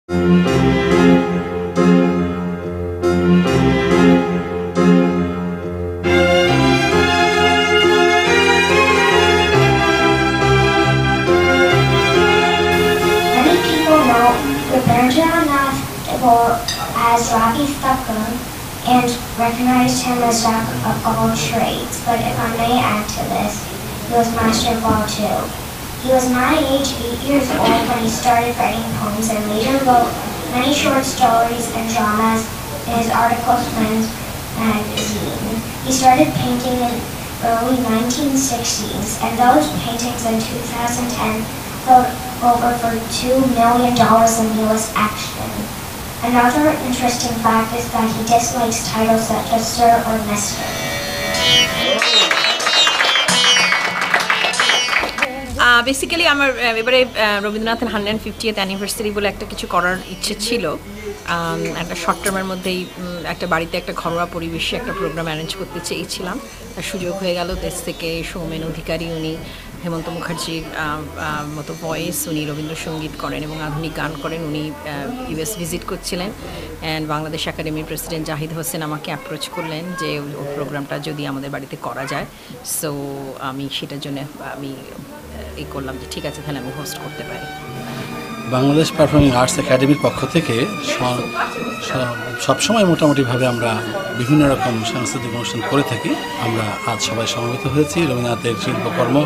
As Ravi Thakur and recognized him as Jack of all trades, but if I may add to this, he was master of all too. He was my age, 8 years old, when he started writing poems and later wrote many short stories and dramas in his Article Twins magazine. He started painting in early 1960s, and those paintings in 2010 sold over for $2 million in US action. Another interesting fact is that he dislikes titles such as Sir or Mr. Basically আমার এবারে রবীন্দ্রনাথের 150th anniversary বলে একটা কিছু করার ইচ্ছে ছিল। একটা শর্ট টার্মের মধ্যেই একটা বাড়িতে একটা ঘরোয়া পরিবেশে একটা প্রোগ্রাম অ্যারেঞ্জ করতে চেয়েছিলাম। তার সুযোগ হয়ে গেল। দেশ থেকে সৌমেন অধিকারী, উনি হেমন্ত মুখার্জির মতো ভয়েস, উনি রবীন্দ্রসঙ্গীত করেন এবং আধুনিক গান করেন। উনি ইউএস ভিজিট করছিলেন অ্যান্ড বাংলাদেশ একাডেমির প্রেসিডেন্ট জাহিদ হোসেন আমাকে অ্যাপ্রোচ করলেন যে ওই প্রোগ্রামটা যদি আমাদের বাড়িতে করা যায়। সো আমি সেটার জন্য আমি এই করলাম যে ঠিক আছে, তাহলে আমি হোস্ট করতে পারি। বাংলাদেশ পারফর্মিং আর্টস একাডেমির পক্ষ থেকে সবসময় মোটামুটিভাবে আমরা বিভিন্ন রকম সাংস্কৃতিক অনুষ্ঠান করে থাকি। আমরা আজ সবাই সমবেত হয়েছি রবীন্দ্রনাথের শিল্পকর্ম,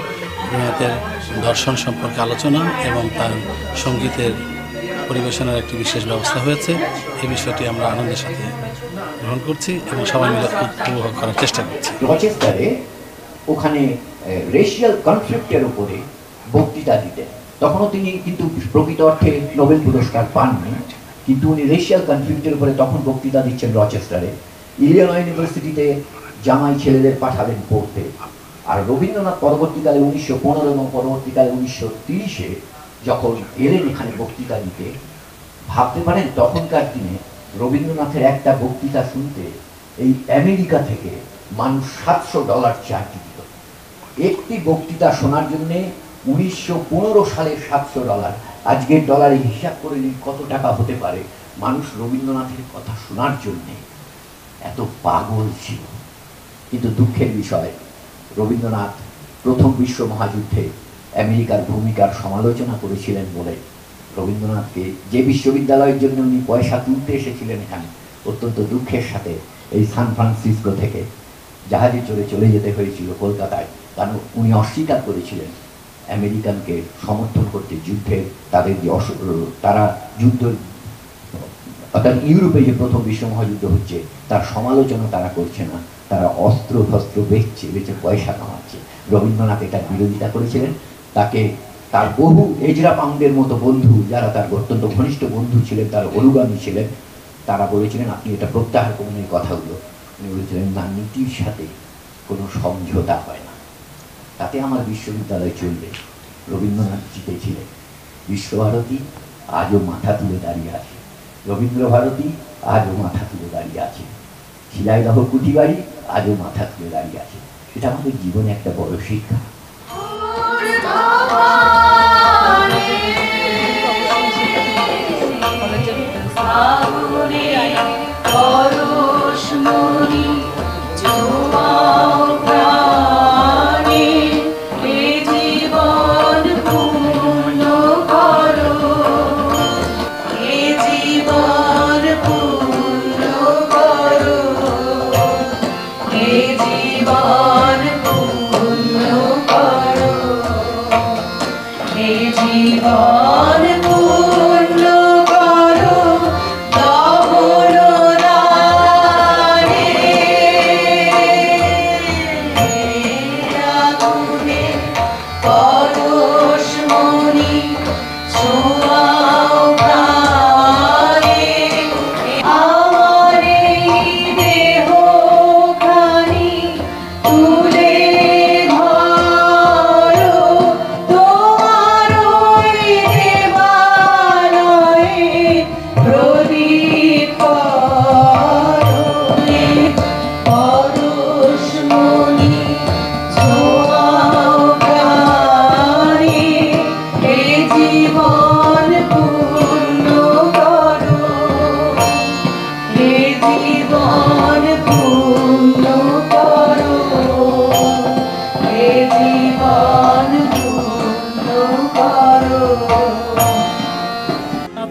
রবীন্দ্রনাথের দর্শন সম্পর্কে আলোচনা এবং তার সঙ্গীতের পরিবেশনার একটি বিশেষ ব্যবস্থা হয়েছে। এই বিষয়টি আমরা আনন্দের সাথে গ্রহণ করছি এবং সবাই মিলে উপভোগ করার চেষ্টা করছি। রচেস্টারে ওখানে রেশিয়াল কনফ্লিক্টের উপরে বক্তৃতা দিতেন। তখনও তিনি কিন্তু প্রকৃত অর্থে নোবেল পুরস্কার পাননি, কিন্তু উনি রেশিয়াল কনফ্লিক্টের উপরে তখন বক্তৃতা দিচ্ছেন রচেস্টারে। ইলিনয় ইউনিভার্সিটিতে জামাই ছেলেদের পাঠালেন পড়তে। আর রবীন্দ্রনাথ পরবর্তীকালে 1915 এবং পরবর্তীকালে 1930-এ যখন এলেন এখানে বক্তৃতা দিতে, ভাবতে পারেন তখনকার দিনে রবীন্দ্রনাথের একটা বক্তৃতা শুনতে এই আমেরিকা থেকে মানুষ $700 চার্জ দিত। একটি বক্তৃতা শোনার জন্যে 1915 সালের $700, আজকের ডলারে হিসাব করে নিন কত টাকা হতে পারে। মানুষ রবীন্দ্রনাথের কথা শোনার জন্যে এত পাগল ছিল। কিন্তু দুঃখের বিষয়, রবীন্দ্রনাথ প্রথম বিশ্ব মহাযুদ্ধে আমেরিকার ভূমিকার সমালোচনা করেছিলেন বলে রবীন্দ্রনাথকে যে বিশ্ববিদ্যালয়ের জন্য উনি পয়সা তুলতে এসেছিলেন এখানে, অত্যন্ত দুঃখের সাথে এই সান ফ্রান্সিসকো থেকে জাহাজে চলে যেতে হয়েছিল কলকাতায়। কারণ উনি অস্বীকার করেছিলেন আমেরিকানকে সমর্থন করতে যুদ্ধে, তাদের যে তারা যুদ্ধ অর্থাৎ ইউরোপে যে প্রথম বিশ্ব মহাযুদ্ধ হচ্ছে তার সমালোচনা তারা করছে না, তারা অস্ত্র ফস্ত্র বেচে পয়সা কামাচ্ছে। রবীন্দ্রনাথ এটার বিরোধিতা করেছিলেন। তাকে তার বহু এজরা পাউন্ডের মতো বন্ধু, যারা তার অত্যন্ত ঘনিষ্ঠ বন্ধু ছিলেন, তার অনুগামী ছিলেন, তারা বলেছিলেন আপনি এটা প্রত্যাহার করুন এই কথাগুলো। উনি বলেছিলেন না, নীতির সাথে কোনো সমঝোতা হয় না, তাতে আমার বিশ্ববিদ্যালয় চলবে। রবীন্দ্রনাথ জিতেছিলেন। বিশ্বভারতী আজও মাথা তুলে দাঁড়িয়ে আছে, রবীন্দ্রভারতী আজও মাথা তুলে দাঁড়িয়ে আছে, শিলাইদহ কুঠিবাড়ি আজও মাথা তুলে দাঁড়িয়ে আছে। এটা আমাদের জীবনে একটা বড় শিক্ষা। জীবন পূর্ণ করো, দহন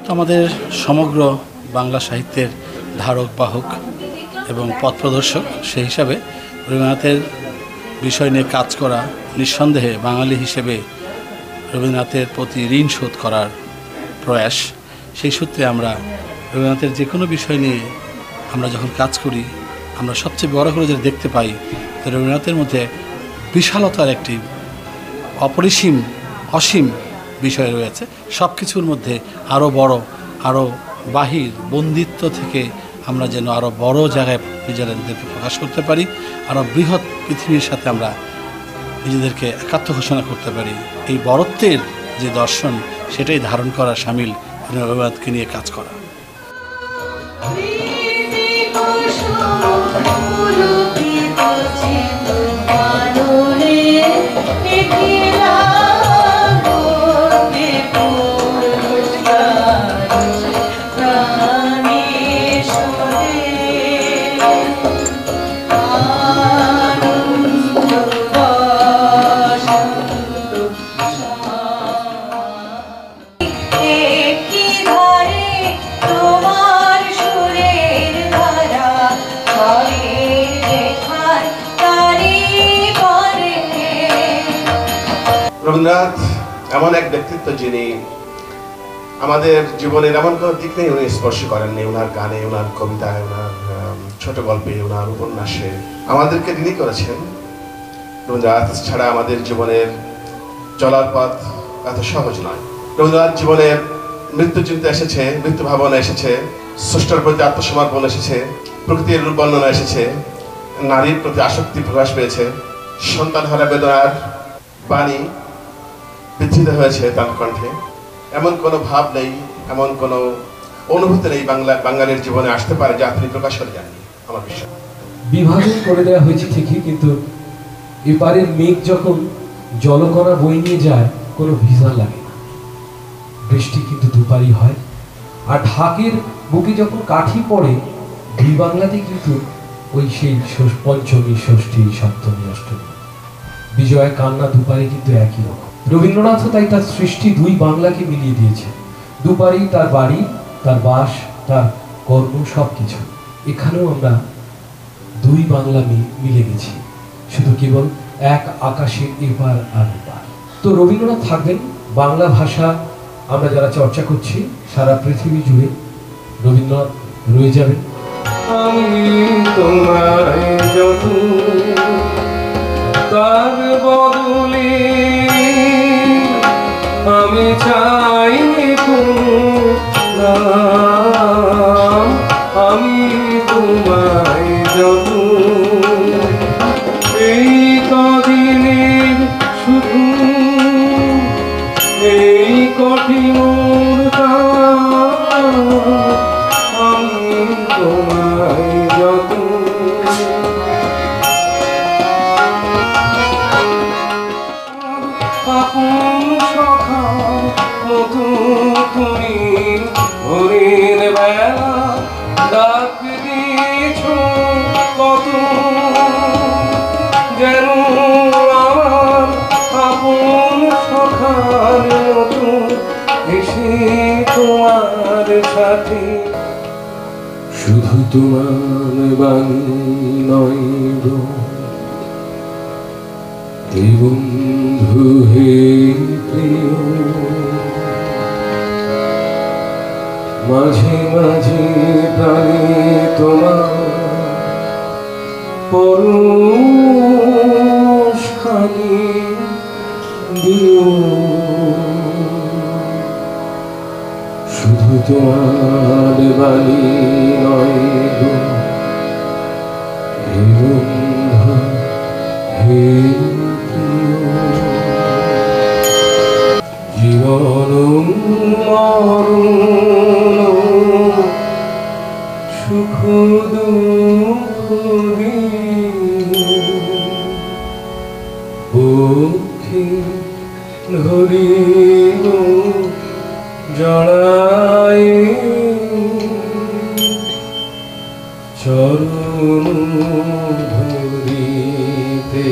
তো আমাদের সমগ্র বাংলা সাহিত্যের ধারক বাহক এবং পথ প্রদর্শক সেই হিসাবে রবীন্দ্রনাথের বিষয় নিয়ে কাজ করা নিঃসন্দেহে বাঙালি হিসেবে রবীন্দ্রনাথের প্রতি ঋণ শোধ করার প্রয়াস। সেই সূত্রে আমরা রবীন্দ্রনাথের যে কোনো বিষয় নিয়ে আমরা যখন কাজ করি আমরা সবচেয়ে বড় করে যেটা দেখতে পাই যে রবীন্দ্রনাথের মধ্যে বিশালতার একটি অসীম বিষয় রয়েছে। সব কিছুর মধ্যে আরও বড়, আরও বাহির বন্দিত্ব থেকে আমরা যেন আরও বড় জায়গায় নিজেদেরকে প্রকাশ করতে পারি, আরও বৃহৎ পৃথিবীর সাথে আমরা নিজেদেরকে একাত্ম ঘোষণা করতে পারি। এই বড়ত্বের যে দর্শন সেটাই ধারণ করা শামিল রবীন্দ্রনাথকে নিয়ে কাজ করা। রবীন্দ্রনাথ এমন এক ব্যক্তিত্ব যিনি আমাদের জীবনের এমন কোনো দিক নেই উনি স্পর্শ করেননি। ওনার গানে, ওনার কবিতায়, ওনার ছোট গল্পে, ওনার উপন্যাসে আমাদেরকে ঋণী করেছেন। রবীন্দ্রনাথ ছাড়া আমাদের জীবনের চলার পথ এত সহজ নয়। রবীন্দ্রনাথ জীবনের মৃত্যু চিন্তা এসেছে, মৃত্যু ভাবনা এসেছে, স্রষ্টার প্রতি আত্মসমর্পণ এসেছে, প্রকৃতির রূপ বর্ণনা এসেছে, নারীর প্রতি আসক্তি প্রকাশ পেয়েছে, সন্তানহারা বেদনার বাণী বিধৃত হয়েছে তার কণ্ঠে। এমন কোনো ভাব নেই, এমন কোনো অনুভূতি নেই বাঙালির জীবনে আসতে পারে যা তিনি প্রকাশ করে যাননি। আমার বিশ্বাস বিভাজন করে দেওয়া হয়েছে ঠিকই, কিন্তু এপারের মেঘ যখন জলকণা বই নিয়ে যায় কোনো ভিজা লাগে না। বৃষ্টি কিন্তু দুপারই হয়। আর ঢাকের বুকে যখন কাঠি পড়ে দুই বাংলাতে কিন্তু ওই সেই পঞ্চমী, ষষ্ঠী, সপ্তমী, অষ্টমী, বিজয়া, কান্না দুপারে কিন্তু একই রকম। রবীন্দ্রনাথও তাই তার সৃষ্টি দুই বাংলাকে মিলিয়ে দিয়েছে। দুপারেই তার বাড়ি, তার বাস, তার কর্ম, সব কিছু। এখানেও আমরা দুই বাংলা মিলে গেছি, শুধু কেবল এক আকাশের এপার আর ওপার। তো রবীন্দ্রনাথ থাকবেন, বাংলা ভাষা আমরা যারা চর্চা করছি সারা পৃথিবী জুড়ে রবীন্দ্রনাথ রয়ে যাবেন। আমি তোমায় যত তার বদলে আমি চাই আমি তোমায় যত এই কদিনের শুধু এই কঠিন আমি তোমায় যত আপন সখা মতো তুমি ভোরের বেলা ডাক দিয়েছ কত, যেন আমার আপন সখার মতো এসে তোমার সাথে। শুধু তোমার বাণী নয় গো বন্ধু হে প্রিয়, মাঝে মাঝে প্রাণে তোমার পরশখানি দিও। শুধু তোমার বাণী নয় গো হে বন্ধু হে জীবন মরণ সুখ দুঃখ পক্ষে ধরিব জড়ায় চরণ ধরিতে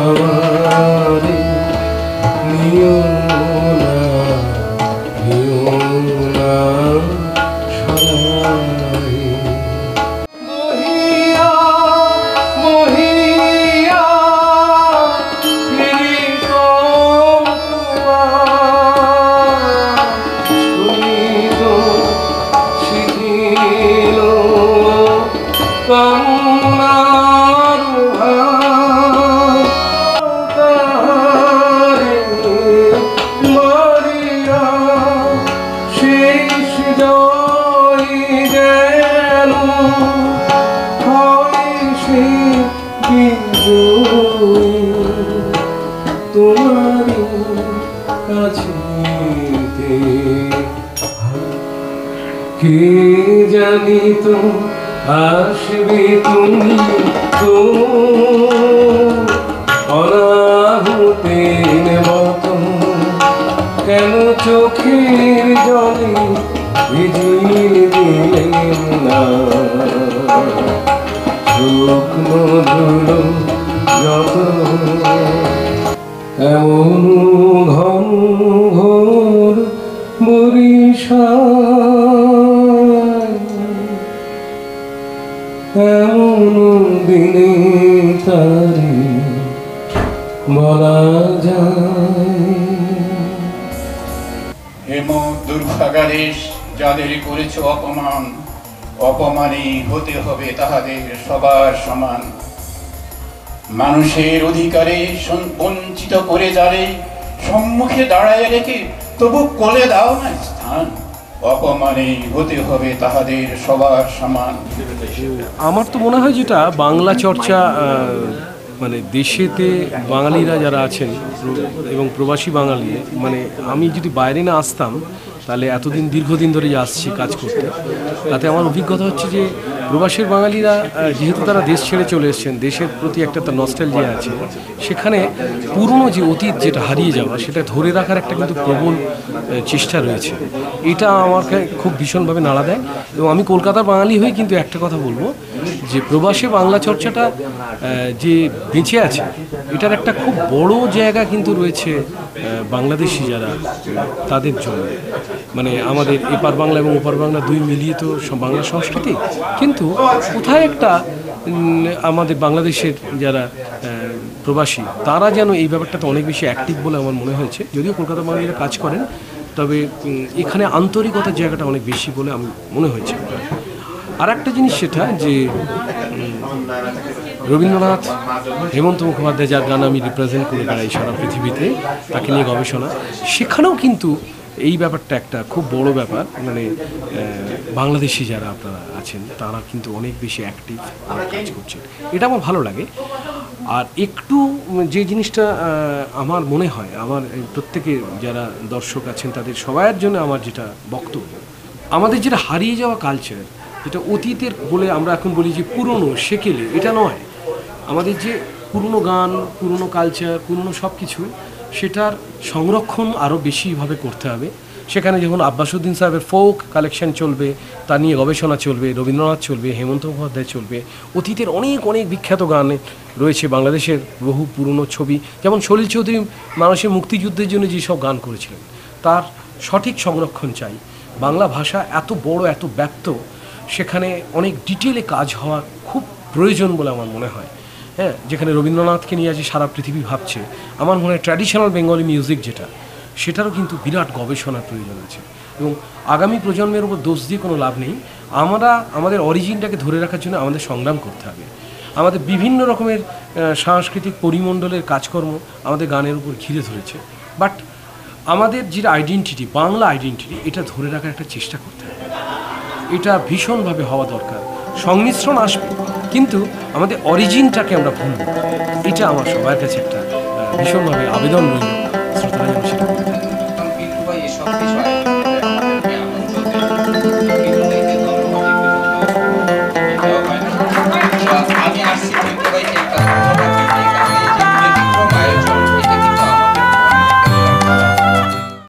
আমারে নিয়ম হইতে কে জানি তো আসবে তুমি তো অনাহুতির মতো কেন চোখের জলে ভিজিয়ে দিলেন না শুকনো ধুলো যত এমন ঘন ঘোর বরিশায় এমন দিনে তারে বলা যায় হেম দুর্ভাগাদেশ যাদের করেছ অপমান অপমানে হতে হবে তাহাদের সবার সমান মানুষের অধিকারে বঞ্চিত করে যারে সম্মুখে দাঁড়ায় রেখে তবু কোলে দাও না স্থান অপমানে হতে হবে তাহাদের সবার সমান। আমার তো মনে হয় যেটা বাংলা চর্চা মানে দেশেতে বাঙালিরা যারা আছেন এবং প্রবাসী বাঙালি মানে আমি যদি বাইরে না আসতাম তাহলে এতদিন দীর্ঘদিন ধরে আসছি কাজ করতে তাতে আমার অভিজ্ঞতা হচ্ছে যে প্রবাসীর বাঙালিরা যেহেতু তারা দেশ ছেড়ে চলে এসেছেন দেশের প্রতি একটা তার নস্টালজিয়া আছে সেখানে পুরনো যে অতীত যেটা হারিয়ে যাওয়া সেটা ধরে রাখার একটা কিন্তু প্রবল চেষ্টা রয়েছে এটা আমাকে খুব ভীষণভাবে নাড়া দেয় এবং আমি কলকাতার বাঙালি হয়ে কিন্তু একটা কথা বলবো যে প্রবাসে বাংলা চর্চাটা যে বেঁচে আছে এটার একটা খুব বড় জায়গা কিন্তু রয়েছে বাংলাদেশি যারা তাদের জন্য মানে আমাদের এপার বাংলা এবং ওপার বাংলা দুই মিলিয়ে তো বাংলা সংস্কৃতি কিন্তু কোথায় একটা আমাদের বাংলাদেশের যারা প্রবাসী তারা যেন এই ব্যাপারটাতে অনেক বেশি অ্যাক্টিভ বলে আমার মনে হয়েছে যদিও কলকাতা বাঙালিরা কাজ করেন তবে এখানে আন্তরিকতার জায়গাটা অনেক বেশি বলে আমি মনে হয়েছে আর একটা জিনিস সেটা যে রবীন্দ্রনাথ হেমন্ত মুখোপাধ্যায় যার গান আমি রিপ্রেজেন্ট করে বেড়াই সারা পৃথিবীতে তাকে নিয়ে গবেষণা সেখানেও কিন্তু এই ব্যাপারটা একটা খুব বড় ব্যাপার মানে বাংলাদেশি যারা আপনারা আছেন তারা কিন্তু অনেক বেশি অ্যাক্টিভ কাজ করছেন এটা আমার ভালো লাগে আর একটু যে জিনিসটা আমার মনে হয় আমার প্রত্যেকে যারা দর্শক আছেন তাদের সবার জন্য আমার যেটা বক্তব্য আমাদের যেটা হারিয়ে যাওয়া কালচার যেটা অতীতের বলে আমরা এখন বলি যে পুরনো সেকেলে এটা নয় আমাদের যে পুরনো গান পুরনো কালচার পুরনো সব কিছু সেটার সংরক্ষণ আরও বেশিভাবে করতে হবে সেখানে যখন আব্বাসুদ্দিন সাহেবের ফোক কালেকশন চলবে তা নিয়ে গবেষণা চলবে রবীন্দ্রনাথ চলবে হেমন্ত মুখোপাধ্যায় চলবে অতীতের অনেক অনেক বিখ্যাত গান রয়েছে বাংলাদেশের বহু পুরনো ছবি যেমন সলিল চৌধুরী মানুষের মুক্তিযুদ্ধের জন্য যেসব গান করেছিলেন তার সঠিক সংরক্ষণ চাই বাংলা ভাষা এত বড় এত ব্যাপ্ত সেখানে অনেক ডিটেলে কাজ হওয়া খুব প্রয়োজন বলে আমার মনে হয় হ্যাঁ যেখানে রবীন্দ্রনাথকে নিয়ে আজ সারা পৃথিবী ভাবছে আমার মনে হয় ট্র্যাডিশনাল বেঙ্গলি মিউজিক যেটা সেটারও কিন্তু বিরাট গবেষণার প্রয়োজন আছে এবং আগামী প্রজন্মের উপর দোষ দিয়ে কোনো লাভ নেই আমরা আমাদের অরিজিনটাকে ধরে রাখার জন্য আমাদের সংগ্রাম করতে হবে আমাদের বিভিন্ন রকমের সাংস্কৃতিক পরিমণ্ডলের কাজকর্ম আমাদের গানের উপর ঘিরে ধরেছে বাট আমাদের যে আইডেন্টিটি বাংলা আইডেন্টিটি এটা ধরে রাখার একটা চেষ্টা করতে হবে এটা ভীষণভাবে হওয়া দরকার সংমিশ্রণ আসবে কিন্তু আমাদের অরিজিনটাকে আমরা ভুলব এটা আমার সবার কাছে একটা ভীষণভাবে আবেদন রইল শ্রোতারা যেন সেটা